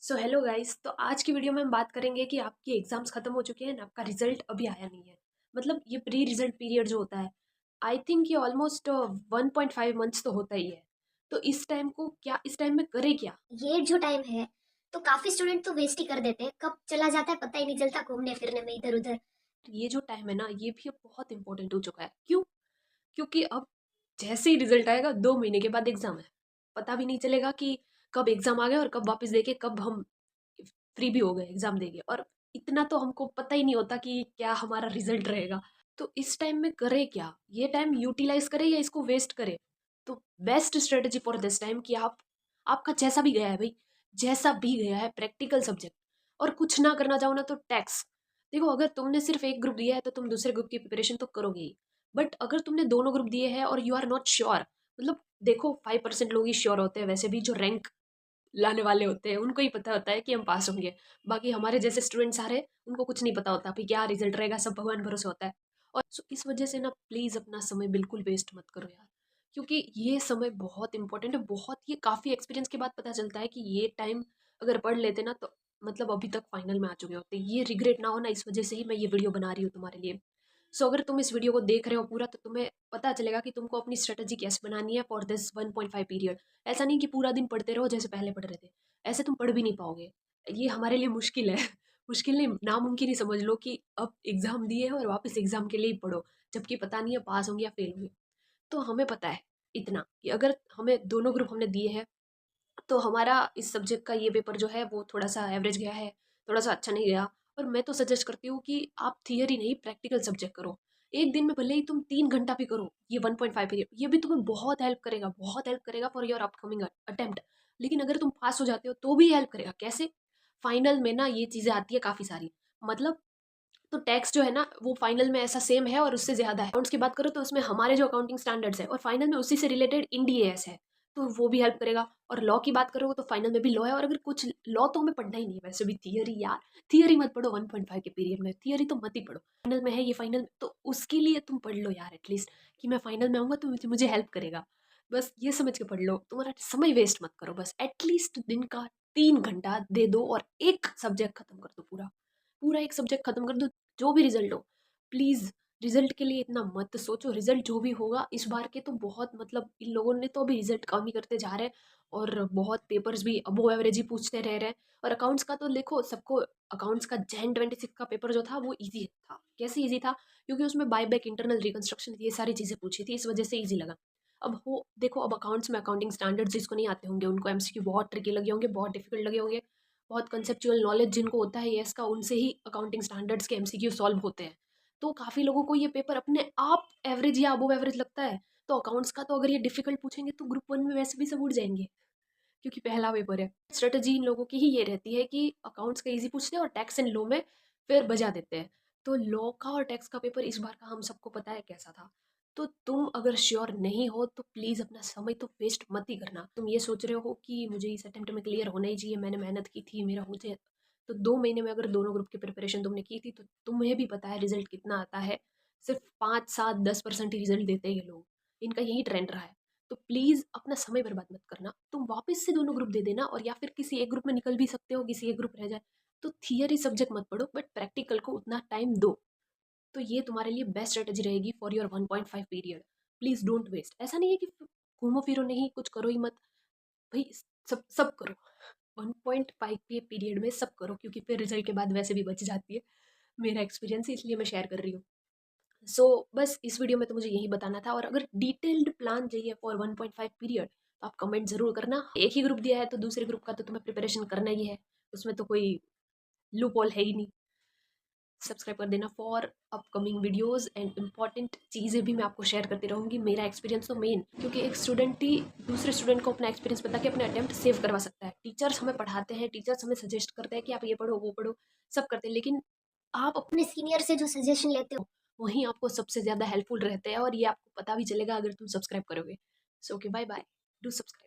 So hello guys. तो आज की वीडियो में हम बात करेंगे कि आपकी एग्जाम्स खत्म हो चुके हैं, आपका रिजल्ट अभी आया नहीं है। मतलब ये प्री रिजल्ट पीरियड जो होता है, आई थिंक ये ऑलमोस्ट 1.5 मंथ्स तो होता ही है। तो इस टाइम में करे क्या? ये जो टाइम है तो काफी स्टूडेंट तो वेस्ट ही कर देते हैं, कब चला जाता है पता ही नहीं चलता घूमने फिरने में इधर उधर। ये जो टाइम है ना, ये भी अब बहुत इंपॉर्टेंट हो चुका है। क्यों? क्योंकि अब जैसे ही रिजल्ट आएगा 2 महीने के बाद एग्जाम है। पता भी नहीं चलेगा कि कब एग्जाम आ गया और कब वापस देके कब हम फ्री भी हो गए एग्जाम देके। और इतना तो हमको पता ही नहीं होता कि क्या हमारा रिजल्ट रहेगा। तो इस टाइम में करे क्या? ये टाइम यूटिलाइज करे या इसको वेस्ट करे? तो best strategy for this time कि आपका जैसा भी गया है भाई, जैसा भी गया है प्रैक्टिकल सब्जेक्ट, और कुछ ना करना चाहो ना तो टैक्स। देखो, अगर तुमने सिर्फ एक ग्रुप दिया है तो तुम दूसरे ग्रुप की प्रिपरेशन तो करोगे ही। बट अगर तुमने दोनों ग्रुप दिए हैं और यू आर नॉट श्योर, मतलब देखो 5% लोग ही श्योर होते हैं वैसे भी, जो रैंक लाने वाले होते हैं उनको ही पता होता है कि हम पास होंगे। बाकी हमारे जैसे स्टूडेंट सारे, उनको कुछ नहीं पता होता भाई क्या रिजल्ट रहेगा, सब भगवान भरोसे होता है। और इस वजह से ना प्लीज़ अपना समय बिल्कुल वेस्ट मत करो यार। क्योंकि ये समय बहुत इंपॉर्टेंट है, बहुत। ये काफ़ी एक्सपीरियंस के बाद पता चलता है कि ये टाइम अगर पढ़ लेते ना तो मतलब अभी तक फाइनल में आ चुके होते। ये रिग्रेट ना हो ना, इस वजह से ही मैं ये वीडियो बना रही हूँ तुम्हारे लिए। सो अगर तुम इस वीडियो को देख रहे हो पूरा तो तुम्हें पता चलेगा कि तुमको अपनी स्ट्रेटजी कैसे बनानी है फॉर दिस 1.5 पीरियड। ऐसा नहीं कि पूरा दिन पढ़ते रहो जैसे पहले पढ़ रहे थे। ऐसे तुम पढ़ भी नहीं पाओगे। ये हमारे लिए मुश्किल है। मुश्किल नहीं, नामुमकिन ही समझ लो कि अब एग्ज़ाम दिए हैं और वापस एग्ज़ाम के लिए ही पढ़ो, जबकि पता नहीं है पास होंगे या फेल होंगे। तो हमें पता है इतना कि अगर हमें दोनों ग्रुप हमने दिए हैं तो हमारा इस सब्जेक्ट का ये पेपर जो है वो थोड़ा-सा एवरेज गया है, थोड़ा-सा अच्छा नहीं गया। और मैं तो सजेस्ट करती हूँ कि आप थियरी नहीं प्रैक्टिकल सब्जेक्ट करो। एक दिन में भले ही तुम 3 घंटा भी करो, ये 1.5 पीरियड, ये भी तुम्हें बहुत हेल्प करेगा फॉर योर अपकमिंग अटेम्प्ट। लेकिन अगर तुम पास हो जाते हो तो भी हेल्प करेगा। कैसे? फाइनल में ना ये चीज़ें आती है काफ़ी सारी। मतलब तो टैक्स जो है ना वो फाइनल में ऐसा सेम है और उससे ज़्यादा है। अकाउंट्स की बात करो तो उसमें हमारे जो अकाउंटिंग स्टैंडर्ड्स है और फाइनल में उसी से रिलेटेड इंड एएस है, तो वो भी हेल्प करेगा। और लॉ की बात करोगे तो फाइनल में भी लॉ है। और अगर कुछ लॉ तो हमें पढ़ना ही नहीं है वैसे भी। थियरी यार, थियरी मत पढ़ो 1.5 के पीरियड में, थियरी तो मत ही पढ़ो। फाइनल में है ये, फाइनल में तो उसके लिए तुम पढ़ लो यार एटलीस्ट, कि मैं फाइनल में आऊँगा तो मुझे हेल्प करेगा। बस ये समझ के पढ़ लो, तुम्हारा समय वेस्ट मत करो। बस एटलीस्ट दिन का 3 घंटा दे दो और एक सब्जेक्ट खत्म कर दो पूरा। पूरा एक सब्जेक्ट खत्म कर दो, जो भी रिजल्ट हो। प्लीज़ रिजल्ट के लिए इतना मत सोचो। रिजल्ट जो भी होगा इस बार के तो बहुत, मतलब इन लोगों ने तो अभी रिजल्ट कम ही करते जा रहे हैं और बहुत पेपर्स भी अबो एवरेज ही पूछते रह रहे हैं। और अकाउंट्स का तो देखो सबको, अकाउंट्स का जैन 26 का पेपर जो था वो ईजी था। कैसे ईजी था? क्योंकि उसमें बाय बैक, इंटरनल रिकंस्ट्रक्शन, ये सारी चीज़ें पूछी थी, इस वजह से ईजी लगा। अब हो देखो, अब अकाउंट्स में अकाउंटिंग स्टैंडर्ड्स जिसको नहीं आते होंगे उनको एमसीक्यू बहुत ट्रिकी लगे होंगे, बहुत डिफिकल्ट लगे होंगे। बहुत कंसेप्चुअल नॉलेज जिनको होता है येस का, उनसे ही अकाउंटिंग स्टैंडर्ड्स के एमसीक्यू सॉल्व होते हैं। तो काफ़ी लोगों को ये पेपर अपने आप एवरेज या अबव एवरेज लगता है। तो अकाउंट्स का तो अगर ये डिफिकल्ट पूछेंगे तो ग्रुप वन में वैसे भी सब उड़ जाएंगे, क्योंकि पहला पेपर है। स्ट्रेटजी इन लोगों की ही ये रहती है कि अकाउंट्स का ईजी पूछते हैं और टैक्स एंड लॉ में फिर बजा देते हैं। तो लॉ का और टैक्स का पेपर इस बार का हम सबको पता है कैसा था। तो तुम अगर श्योर नहीं हो तो प्लीज़ अपना समय तो वेस्ट मत ही करना। तुम ये सोच रहे हो कि मुझे इस अटेम्प्ट में क्लियर होना ही चाहिए, मैंने मेहनत की थी, मेरा मुझे। तो 2 महीने में अगर दोनों ग्रुप की प्रिपरेशन तुमने की थी तो तुम्हें भी पता है रिजल्ट कितना आता है। सिर्फ 5 7 10% ही रिजल्ट देते हैं ये लोग। इनका यही ट्रेंड रहा है। तो प्लीज़ अपना समय बर्बाद मत करना। तुम वापस से दोनों ग्रुप दे देना, और या फिर किसी एक ग्रुप में निकल भी सकते हो, किसी एक ग्रुप रह जाए। तो थियरी सब्जेक्ट मत पढ़ो बट प्रैक्टिकल को उतना टाइम दो। तो ये तुम्हारे लिए बेस्ट स्ट्रेटजी रहेगी for your 1.5 period. Please don't waste. ऐसा नहीं है कि घूमो फिरो नहीं, कुछ करो ही मत। भाई सब सब करो। 1.5 के पीरियड में सब करो, क्योंकि फिर रिजल्ट के बाद वैसे भी बच जाती है। मेरा एक्सपीरियंस है इसलिए मैं शेयर कर रही हूँ। बस इस वीडियो में तो मुझे यही बताना था। और अगर डिटेल्ड प्लान चाहिए फॉर 1.5 पीरियड तो आप कमेंट ज़रूर करना। एक ही ग्रुप दिया है तो दूसरे ग्रुप का तो तुम्हें प्रिपरेशन करना ही है, उसमें तो कोई लूप होल है ही नहीं। सब्सक्राइब कर देना for upcoming videos and important चीज़ें भी मैं आपको शेयर करती रहूँगी। मेरा एक्सपीरियंस तो मेन, क्योंकि एक स्टूडेंट ही दूसरे स्टूडेंट को अपना एक्सपीरियंस बता के अपने अटेम्प्ट सेव करवा सकता है। टीचर्स हमें पढ़ाते हैं, टीचर्स हमें सजेस्ट करते हैं कि आप ये पढ़ो वो पढ़ो, सब करते हैं, लेकिन आप अपने सीनियर से जो सजेशन लेते हो। वहीं आपको सबसे ज़्यादा हेल्पफुल रहते हैं। और ये आपको पता भी चलेगा अगर तुम सब्सक्राइब करोगे। So okay, bye bye, do subscribe.